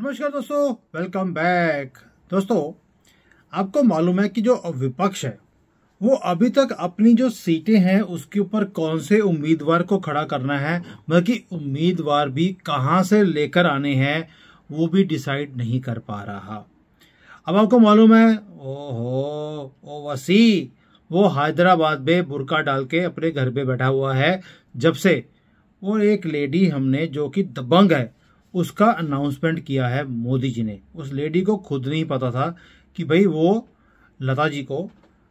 नमस्कार दोस्तों, welcome back. दोस्तों, आपको मालूम है कि जो विपक्ष है वो अभी तक अपनी जो सीटें हैं उसके ऊपर कौन से उम्मीदवार को खड़ा करना है, बल्कि उम्मीदवार भी कहां से लेकर आने हैं वो भी डिसाइड नहीं कर पा रहा। अब आपको मालूम है, ओहो ओ वसी वो हैदराबाद में बुर्का डाल के अपने घर पे बैठा हुआ है जब से वो एक लेडी हमने जो कि दबंग है उसका अनाउंसमेंट किया है मोदी जी ने। उस लेडी को खुद नहीं पता था कि भाई वो लता जी को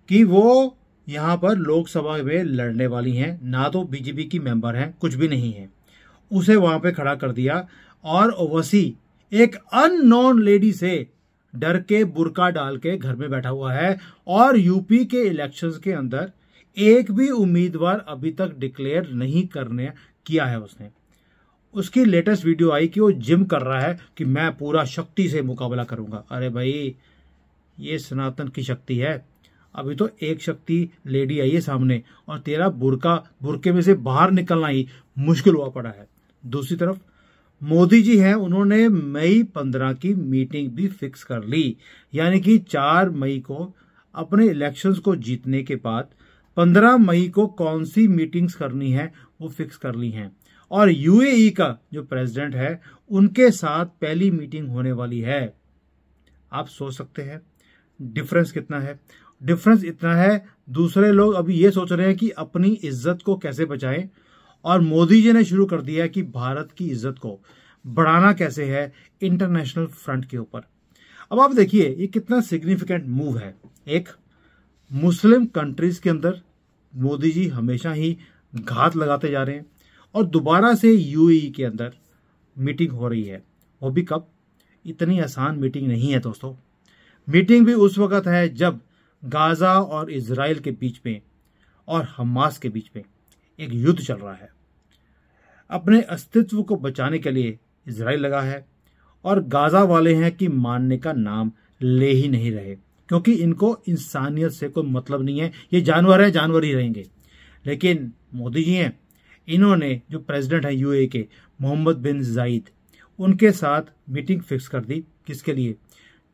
कि वो यहाँ पर लोकसभा में लड़ने वाली हैं, ना तो बीजेपी की मेंबर हैं, कुछ भी नहीं है। उसे वहां पे खड़ा कर दिया और ओवैसी एक अननोन लेडी से डर के बुर्का डाल के घर में बैठा हुआ है। और यूपी के इलेक्शंस के अंदर एक भी उम्मीदवार अभी तक डिक्लेयर नहीं करने किया है उसने। उसकी लेटेस्ट वीडियो आई कि वो जिम कर रहा है कि मैं पूरा शक्ति से मुकाबला करूंगा। अरे भाई, ये सनातन की शक्ति है। अभी तो एक शक्ति लेडी आई है सामने और तेरा बुरके में से बाहर निकलना ही मुश्किल हुआ पड़ा है। दूसरी तरफ मोदी जी हैं, उन्होंने मई 15 की मीटिंग भी फिक्स कर ली, यानी कि 4 मई को अपने इलेक्शंस को जीतने के बाद 15 मई को कौन सी मीटिंग्स करनी है वो फिक्स कर ली हैं। और यूएई का जो प्रेसिडेंट है उनके साथ पहली मीटिंग होने वाली है। आप सोच सकते हैं डिफरेंस कितना है। डिफरेंस इतना है, दूसरे लोग अभी ये सोच रहे हैं कि अपनी इज्जत को कैसे बचाएं, और मोदी जी ने शुरू कर दिया कि भारत की इज्जत को बढ़ाना कैसे है इंटरनेशनल फ्रंट के ऊपर। अब आप देखिए ये कितना सिग्निफिकेंट मूव है। एक मुस्लिम कंट्रीज के अंदर मोदी जी हमेशा ही घात लगाते जा रहे हैं और दोबारा से यूएई के अंदर मीटिंग हो रही है। वो भी कब? इतनी आसान मीटिंग नहीं है दोस्तों। मीटिंग भी उस वक्त है जब गाजा और इजराइल के बीच में और हमास के बीच में एक युद्ध चल रहा है। अपने अस्तित्व को बचाने के लिए इजराइल लगा है और गाजा वाले हैं कि मानने का नाम ले ही नहीं रहे, क्योंकि इनको इंसानियत से कोई मतलब नहीं है। ये जानवर है, जानवर ही रहेंगे। लेकिन मोदी जी हैं, इन्होंने जो प्रेसिडेंट है यूएई के मोहम्मद बिन जायद, उनके साथ मीटिंग फिक्स कर दी। किसके लिए?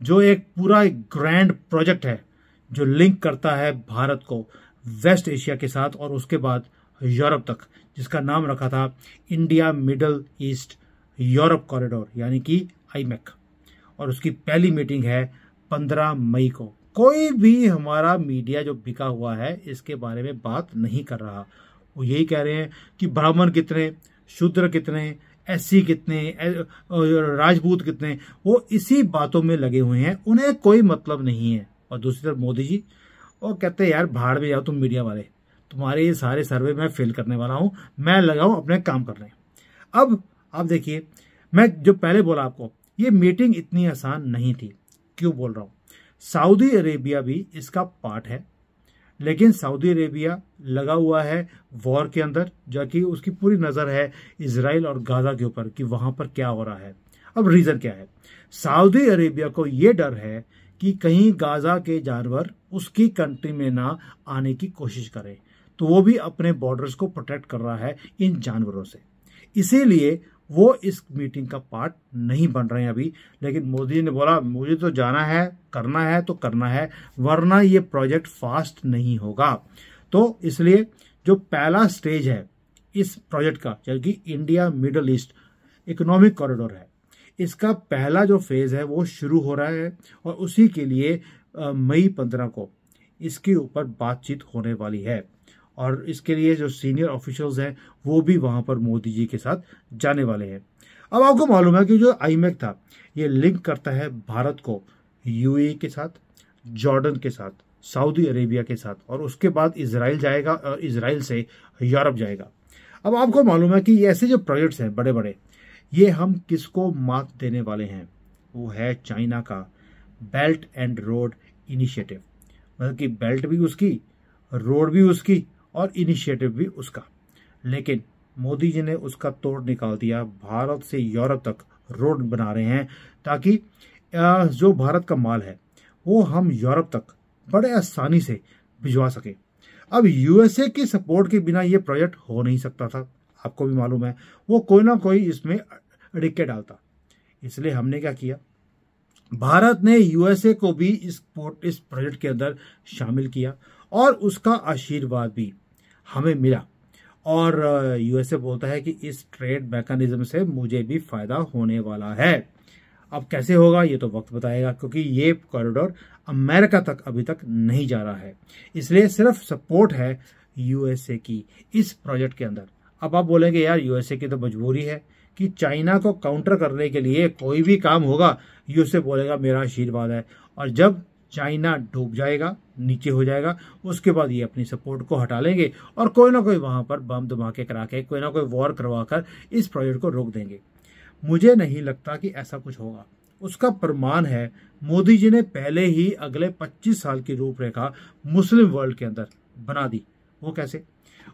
जो एक पूरा ग्रैंड प्रोजेक्ट है जो लिंक करता है भारत को वेस्ट एशिया के साथ और उसके बाद यूरोप तक, जिसका नाम रखा था India middle east Europe corridor, यानी कि आईमेक। और उसकी पहली मीटिंग है 15 मई को। कोई भी हमारा मीडिया जो बिका हुआ है इसके बारे में बात नहीं कर रहा। वो यही कह रहे हैं कि ब्राह्मण कितने, शूद्र कितने, एससी कितने, राजपूत कितने, वो इसी बातों में लगे हुए हैं, उन्हें कोई मतलब नहीं है। और दूसरी तरफ मोदी जी वो कहते हैं यार भाड़ में जाओ तुम मीडिया वाले, तुम्हारे ये सारे सर्वे मैं फेल करने वाला हूं, मैं लगाऊं अपने काम करने। अब आप देखिए, मैं जो पहले बोला आपको, ये मीटिंग इतनी आसान नहीं थी। क्यों बोल रहा हूं? सऊदी अरेबिया भी इसका पार्ट है, लेकिन सऊदी अरेबिया लगा हुआ है वॉर के अंदर, जबकि उसकी पूरी नजर है इजराइल और गाजा के ऊपर कि वहां पर क्या हो रहा है। अब रीजन क्या है? सऊदी अरेबिया को यह डर है कि कहीं गाजा के जानवर उसकी कंट्री में ना आने की कोशिश करें, तो वो भी अपने बॉर्डर्स को प्रोटेक्ट कर रहा है इन जानवरों से। इसीलिए वो इस मीटिंग का पार्ट नहीं बन रहे हैं अभी। लेकिन मोदी ने बोला मुझे तो जाना है, करना है तो करना है, वरना ये प्रोजेक्ट फास्ट नहीं होगा। तो इसलिए जो पहला स्टेज है इस प्रोजेक्ट का, जबकि India middle east economic corridor है, इसका पहला जो फेज है वो शुरू हो रहा है और उसी के लिए मई 15 को इसके ऊपर बातचीत होने वाली है। और इसके लिए जो सीनियर ऑफिशियल्स हैं वो भी वहां पर मोदी जी के साथ जाने वाले हैं। अब आपको मालूम है कि जो आईमेक था ये लिंक करता है भारत को यूएई के साथ, जॉर्डन के साथ, सऊदी अरेबिया के साथ, और उसके बाद इजराइल जाएगा और इजराइल से यूरोप जाएगा। अब आपको मालूम है कि ये ऐसे जो प्रोजेक्ट्स हैं बड़े बड़े, ये हम किसको मात देने वाले हैं? वो है चाइना का बेल्ट एंड रोड इनिशिएटिव। मतलब कि बेल्ट भी उसकी, रोड भी उसकी और इनिशिएटिव भी उसका। लेकिन मोदी जी ने उसका तोड़ निकाल दिया। भारत से यूरोप तक रोड बना रहे हैं ताकि जो भारत का माल है वो हम यूरोप तक बड़े आसानी से भिजवा सके। अब यूएसए की सपोर्ट के बिना ये प्रोजेक्ट हो नहीं सकता था। आपको भी मालूम है वो कोई ना कोई इसमें अड़िके डालता। इसलिए हमने क्या किया, भारत ने यूएसए को भी इस प्रोजेक्ट के अंदर शामिल किया और उसका आशीर्वाद भी हमें मिला। और यूएसए बोलता है कि इस ट्रेड मैकेनिज्म से मुझे भी फायदा होने वाला है। अब कैसे होगा ये तो वक्त बताएगा, क्योंकि ये कॉरिडोर अमेरिका तक अभी तक नहीं जा रहा है, इसलिए सिर्फ सपोर्ट है यूएसए की इस प्रोजेक्ट के अंदर। अब आप बोलेंगे यार यूएसए की तो मजबूरी है कि चाइना को काउंटर करने के लिए कोई भी काम होगा यूएसए बोलेगा मेरा आशीर्वाद है, और जब चाइना डूब जाएगा, नीचे हो जाएगा, उसके बाद ये अपनी सपोर्ट को हटा लेंगे और कोई ना कोई वहां पर बम धमाके करा के, कोई ना कोई वॉर करवा कर इस प्रोजेक्ट को रोक देंगे। मुझे नहीं लगता कि ऐसा कुछ होगा। उसका प्रमाण है मोदी जी ने पहले ही अगले 25 साल की रूपरेखा मुस्लिम वर्ल्ड के अंदर बना दी। वो कैसे?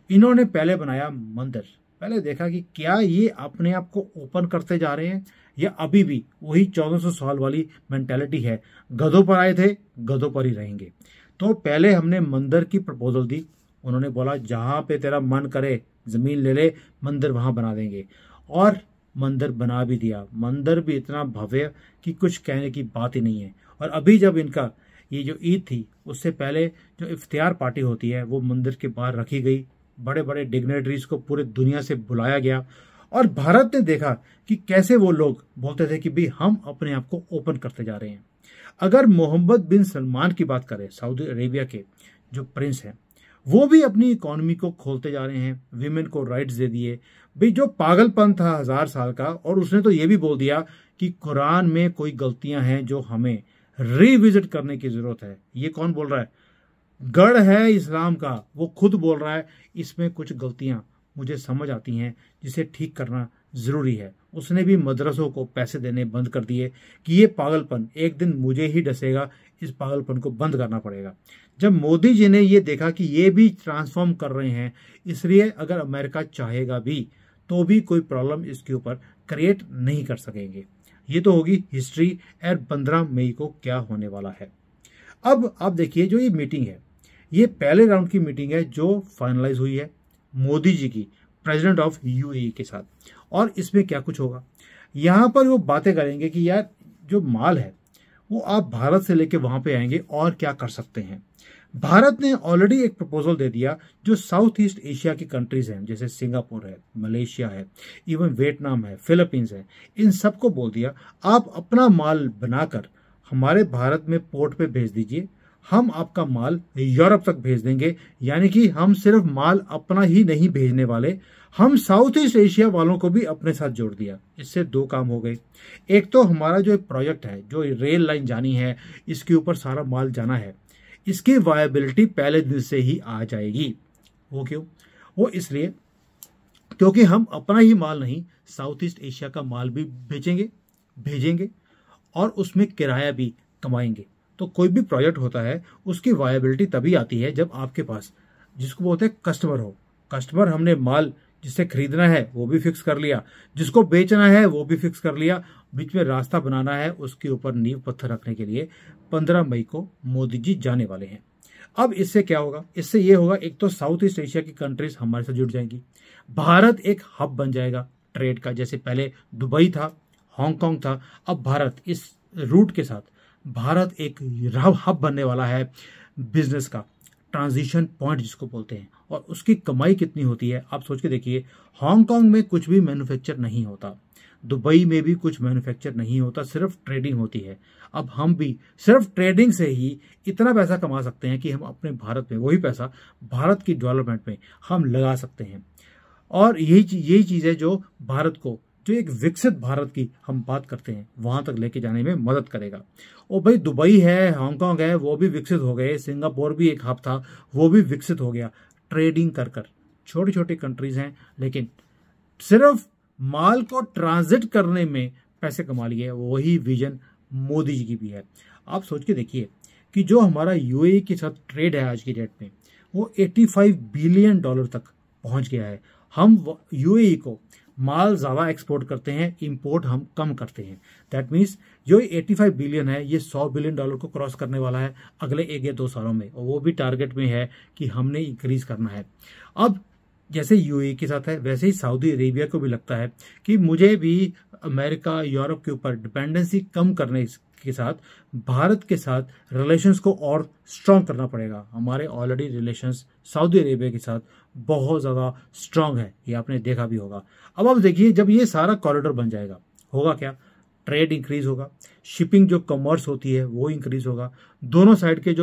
इन्होंने पहले बनाया मंदिर, पहले देखा कि क्या ये अपने आप को ओपन करते जा रहे हैं या अभी भी वही 1400 साल वाली मेंटालिटी है, गधों पर आए थे गधों पर ही रहेंगे। तो पहले हमने मंदिर की प्रपोजल दी, उन्होंने बोला जहां पे तेरा मन करे जमीन ले ले, मंदिर वहां बना देंगे, और मंदिर बना भी दिया। मंदिर भी इतना भव्य कि कुछ कहने की बात ही नहीं है। और अभी जब इनका ये जो ईद थी उससे पहले जो इफ्तियार पार्टी होती है वो मंदिर के बाहर रखी गई, बड़े बड़े डिग्नेटरीज को पूरे दुनिया से बुलाया गया, और भारत ने देखा कि कैसे वो लोग बोलते थे कि भाई हम अपने आप को ओपन करते जा रहे हैं। अगर मोहम्मद बिन सलमान की बात करें, सऊदी अरेबिया के जो प्रिंस हैं, वो भी अपनी इकोनॉमी को खोलते जा रहे हैं, विमेन को राइट्स दे दिए। भाई जो पागलपन था 1000 साल का, और उसने तो ये भी बोल दिया कि कुरान में कोई गलतियां हैं जो हमें रिविजिट करने की जरूरत है। ये कौन बोल रहा है? गढ़ है इस्लाम का, वो खुद बोल रहा है इसमें कुछ गलतियां मुझे समझ आती हैं जिसे ठीक करना जरूरी है। उसने भी मदरसों को पैसे देने बंद कर दिए कि ये पागलपन एक दिन मुझे ही डसेगा, इस पागलपन को बंद करना पड़ेगा। जब मोदी जी ने ये देखा कि ये भी ट्रांसफॉर्म कर रहे हैं, इसलिए अगर अमेरिका चाहेगा भी तो भी कोई प्रॉब्लम इसके ऊपर क्रिएट नहीं कर सकेंगे। ये तो होगी हिस्ट्री, और 15 मई को क्या होने वाला है। अब आप देखिए जो ये मीटिंग है, ये पहले राउंड की मीटिंग है जो फाइनलाइज हुई है मोदी जी की प्रेसिडेंट ऑफ यूएई के साथ। और इसमें क्या कुछ होगा, यहां पर वो बातें करेंगे कि यार जो माल है वो आप भारत से लेके वहां पे आएंगे और क्या कर सकते हैं। भारत ने ऑलरेडी एक प्रपोजल दे दिया जो साउथ ईस्ट एशिया की कंट्रीज हैं, जैसे सिंगापुर है, मलेशिया है, इवन वियतनाम है, फिलीपींस है, इन सबको बोल दिया आप अपना माल बनाकर हमारे भारत में पोर्ट पे भेज दीजिए, हम आपका माल यूरोप तक भेज देंगे। यानी कि हम सिर्फ माल अपना ही नहीं भेजने वाले, हम साउथ ईस्ट एशिया वालों को भी अपने साथ जोड़ दिया। इससे 2 काम हो गए। एक तो हमारा जो प्रोजेक्ट है, जो रेल लाइन जानी है, इसके ऊपर सारा माल जाना है, इसकी वायबिलिटी पहले दिन से ही आ जाएगी। वो क्यों? वो इसलिए क्योंकि हम अपना ही माल नहीं, साउथ ईस्ट एशिया का माल भी भेजेंगे और उसमें किराया भी कमाएंगे। तो कोई भी प्रोजेक्ट होता है उसकी वायबिलिटी तभी आती है जब आपके पास, जिसको बोलते हैं कस्टमर हो। कस्टमर, हमने माल जिससे खरीदना है वो भी फिक्स कर लिया, जिसको बेचना है वो भी फिक्स कर लिया, बीच में रास्ता बनाना है, उसके ऊपर नींव पत्थर रखने के लिए 15 मई को मोदी जी जाने वाले हैं। अब इससे क्या होगा? इससे ये होगा, एक तो साउथ ईस्ट एशिया की कंट्रीज हमारे साथ जुड़ जाएंगी, भारत एक हब बन जाएगा ट्रेड का। जैसे पहले दुबई था, हांगकांग था, अब भारत इस रूट के साथ भारत एक हब बनने वाला है बिजनेस का, ट्रांजिशन पॉइंट जिसको बोलते हैं। और उसकी कमाई कितनी होती है आप सोच के देखिए। हांगकांग में कुछ भी मैन्युफैक्चर नहीं होता, दुबई में भी कुछ मैन्युफैक्चर नहीं होता, सिर्फ ट्रेडिंग होती है। अब हम भी सिर्फ ट्रेडिंग से ही इतना पैसा कमा सकते हैं कि हम अपने भारत में वही पैसा भारत की डेवलपमेंट में हम लगा सकते हैं। और यही चीज है जो भारत को, जो एक विकसित भारत की हम बात करते हैं, वहां तक लेके जाने में मदद करेगा। और भाई दुबई है, हांगकांग है, वो भी विकसित हो गए, सिंगापुर भी एक हब था, वो भी विकसित हो गया ट्रेडिंग कर कर। छोटी छोटी कंट्रीज हैं लेकिन सिर्फ माल को ट्रांजिट करने में पैसे कमा लिए। वही विजन मोदी जी की भी है। आप सोच के देखिए कि जो हमारा यूएई के साथ ट्रेड है आज की डेट में, वो $85 बिलियन तक पहुंच गया है। हम यूएई को माल ज्यादा एक्सपोर्ट करते हैं, इंपोर्ट हम कम करते हैं। दैट मीन्स जो 85 बिलियन है ये $100 बिलियन को क्रॉस करने वाला है अगले 1 या 2 सालों में, और वो भी टारगेट में है कि हमने इंक्रीज करना है। अब जैसे यूएई के साथ है वैसे ही सऊदी अरेबिया को भी लगता है कि मुझे भी अमेरिका यूरोप के ऊपर डिपेंडेंसी कम करने के साथ भारत के साथ रिलेशंस को और स्ट्रांग करना पड़ेगा। हमारे ऑलरेडी रिलेशंस सऊदी अरेबिया के साथ बहुत ज़्यादा स्ट्रांग है, ये आपने देखा भी होगा। अब आप देखिए, जब ये सारा कॉरिडोर बन जाएगा, होगा क्या? ट्रेड इंक्रीज होगा, शिपिंग जो कॉमर्स होती है वो इंक्रीज होगा, दोनों साइड के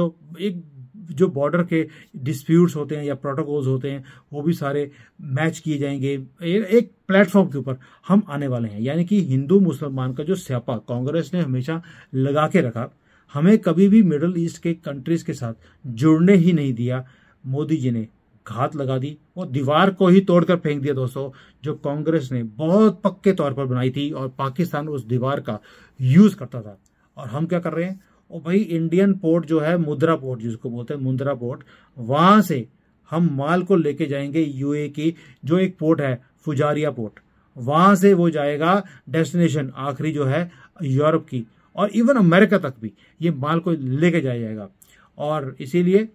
जो बॉर्डर के डिस्प्यूट्स होते हैं या प्रोटोकॉल्स होते हैं वो भी सारे मैच किए जाएंगे। एक प्लेटफॉर्म के ऊपर हम आने वाले हैं। यानी कि हिंदू मुसलमान का जो स्यापा कांग्रेस ने हमेशा लगा के रखा, हमें कभी भी मिडिल ईस्ट के कंट्रीज के साथ जुड़ने ही नहीं दिया, मोदी जी ने घात लगा दी, वो दीवार को ही तोड़कर फेंक दिया दोस्तों, जो कांग्रेस ने बहुत पक्के तौर पर बनाई थी और पाकिस्तान उस दीवार का यूज करता था। और हम क्या कर रहे हैं? और भाई इंडियन पोर्ट जो है, मुंद्रा पोर्ट जिसको बोलते हैं, मुंद्रा पोर्ट, वहां से हम माल को लेके जाएंगे यूए की जो एक पोर्ट है फुजारिया पोर्ट, वहां से वो जाएगा डेस्टिनेशन आखिरी जो है यूरोप की और इवन अमेरिका तक भी ये माल को लेके जाया जाएगा। और इसीलिए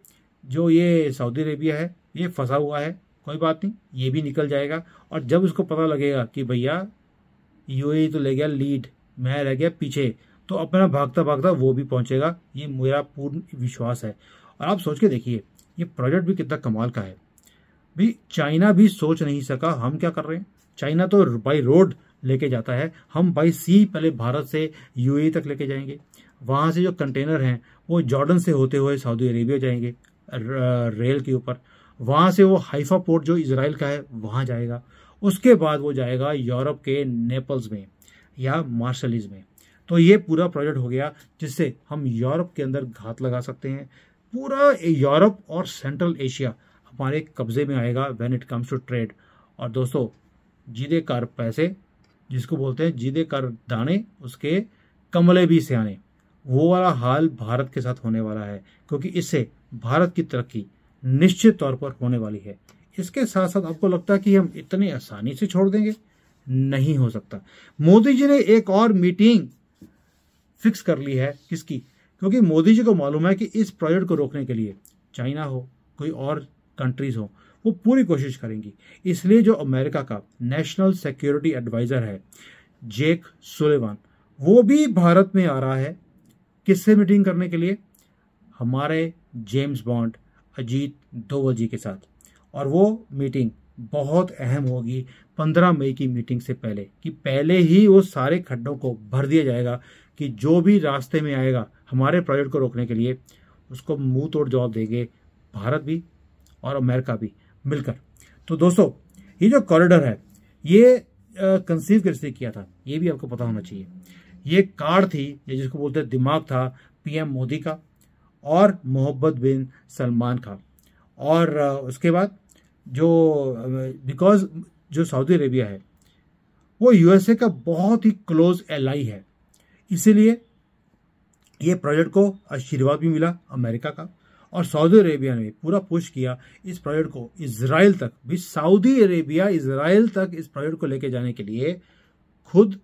जो ये सऊदी अरेबिया है ये फंसा हुआ है, कोई बात नहीं, ये भी निकल जाएगा। और जब उसको पता लगेगा कि भैया यूएई तो ले गया लीड, मैं रह गया पीछे, तो अपना भागता भागता वो भी पहुंचेगा, ये मेरा पूर्ण विश्वास है। और आप सोच के देखिए ये प्रोजेक्ट भी कितना कमाल का है। भी चाइना भी सोच नहीं सका, हम क्या कर रहे हैं? चाइना तो बाई रोड लेके जाता है, हम बाई सी पहले भारत से यूएई तक लेके जाएंगे, वहां से जो कंटेनर हैं वो जॉर्डन से होते हुए सऊदी अरेबिया जाएंगे रेल के ऊपर, वहां से वो हाइफा पोर्ट जो इजराइल का है वहां जाएगा, उसके बाद वो जाएगा यूरोप के नेपल्स में या मार्शलीज में। तो ये पूरा प्रोजेक्ट हो गया जिससे हम यूरोप के अंदर घात लगा सकते हैं। पूरा यूरोप और सेंट्रल एशिया हमारे कब्जे में आएगा when it comes to trade. और दोस्तों, जीदे कर पैसे जिसको बोलते हैं, जीदे कर दाने उसके कमले भी सियाने, वो वाला हाल भारत के साथ होने वाला है, क्योंकि इससे भारत की तरक्की निश्चित तौर पर होने वाली है। इसके साथ साथ आपको लगता है कि हम इतनी आसानी से छोड़ देंगे? नहीं हो सकता। मोदी जी ने एक और मीटिंग फिक्स कर ली है, किसकी? क्योंकि मोदी जी को मालूम है कि इस प्रोजेक्ट को रोकने के लिए चाइना हो, कोई और कंट्रीज हो, वो पूरी कोशिश करेंगी। इसलिए जो अमेरिका का नेशनल सिक्योरिटी एडवाइजर है जेक सुलेवान, वो भी भारत में आ रहा है। किससे मीटिंग करने के लिए? हमारे जेम्स बॉन्ड अजीत डोवल जी के साथ। और वो मीटिंग बहुत अहम होगी 15 मई की मीटिंग से पहले, कि पहले ही वो सारे खड्डों को भर दिया जाएगा कि जो भी रास्ते में आएगा हमारे प्रोजेक्ट को रोकने के लिए, उसको मुंह तोड़ जवाब देंगे भारत भी और अमेरिका भी मिलकर। तो दोस्तों, ये जो कॉरिडोर है ये कंसीव कैसे किया था ये भी आपको पता होना चाहिए। ये कार्ड थी, ये जिसको बोलते हैं दिमाग था, पीएम मोदी का और मोहम्मद बिन सलमान का। और उसके बाद जो बिकॉज जो सऊदी अरेबिया है वो यूएसए का बहुत ही क्लोज एलाई है, इसीलिए ये प्रोजेक्ट को आशीर्वाद भी मिला अमेरिका का। और सऊदी अरेबिया ने पूरा पुश किया इस प्रोजेक्ट को इजराइल तक भी। सऊदी अरेबिया इजराइल तक इस प्रोजेक्ट को लेके जाने के लिए खुद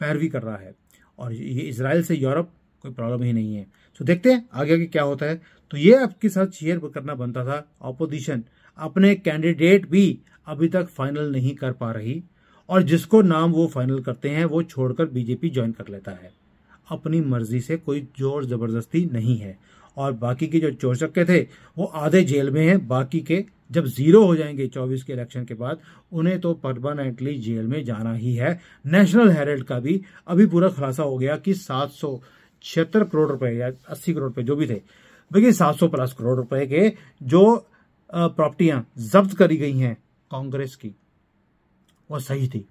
पैरवी कर रहा है, और ये इजराइल से यूरोप कोई प्रॉब्लम ही नहीं है। तो देखते हैं आगे आगे क्या होता है। तो ये आपके साथ शेयर करना बनता था। ऑपोजिशन अपने कैंडिडेट भी अभी तक फाइनल नहीं कर पा रही, और जिसको नाम वो फाइनल करते हैं वो छोड़कर बीजेपी ज्वाइन कर लेता है। अपनी मर्जी से कोई जोर जबरदस्ती नहीं है। और बाकी के जो चोर चक्के थे वो आधे जेल में हैं, बाकी के जब जीरो हो जाएंगे 24 के इलेक्शन के बाद, उन्हें तो परमानेंटली जेल में जाना ही है। नेशनल हेराल्ड का भी अभी पूरा खुलासा हो गया कि 776 करोड़ रुपए या 80 करोड़ रुपए जो भी थे, देखिए 700 प्लस करोड़ रुपए के जो प्रॉपर्टियां जब्त करी गई हैं कांग्रेस की, वो सही थी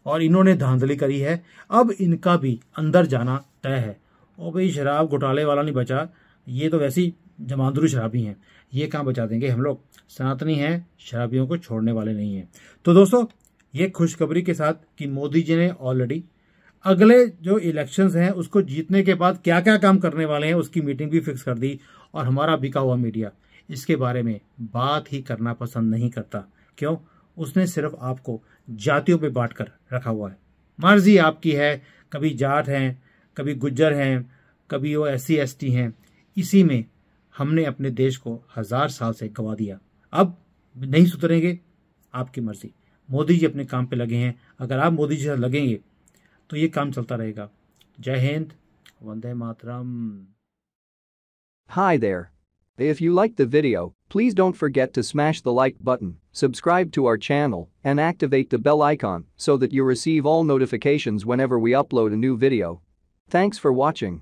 और इन्होंने धांधली करी है। अब इनका भी अंदर जाना तय है। ओ भाई, शराब घोटाले वाला नहीं बचा, ये तो वैसी जमांदरू शराबी हैं, ये कहाँ बचा देंगे हम लोग। सनातनी हैं, शराबियों को छोड़ने वाले नहीं हैं। तो दोस्तों, ये खुशखबरी के साथ कि मोदी जी ने ऑलरेडी अगले जो इलेक्शंस हैं उसको जीतने के बाद क्या क्या काम करने वाले हैं उसकी मीटिंग भी फिक्स कर दी। और हमारा बिका हुआ मीडिया इसके बारे में बात ही करना पसंद नहीं करता। क्यों? उसने सिर्फ आपको जातियों पे बांट कर रखा हुआ है। मर्जी आपकी है, कभी जाट हैं, कभी गुज्जर हैं, कभी वो SC ST हैं। इसी में हमने अपने देश को 1000 साल से गंवा दिया। अब नहीं सुधरेंगे, आपकी मर्जी। मोदी जी अपने काम पे लगे हैं। अगर आप मोदी जी से लगेंगे तो ये काम चलता रहेगा। जय Hind, Vande Mataram. Hi there. If you liked the video, please don't forget to smash the like button, subscribe to our channel, and activate the bell icon so that you receive all notifications whenever we upload a new video. Thanks for watching.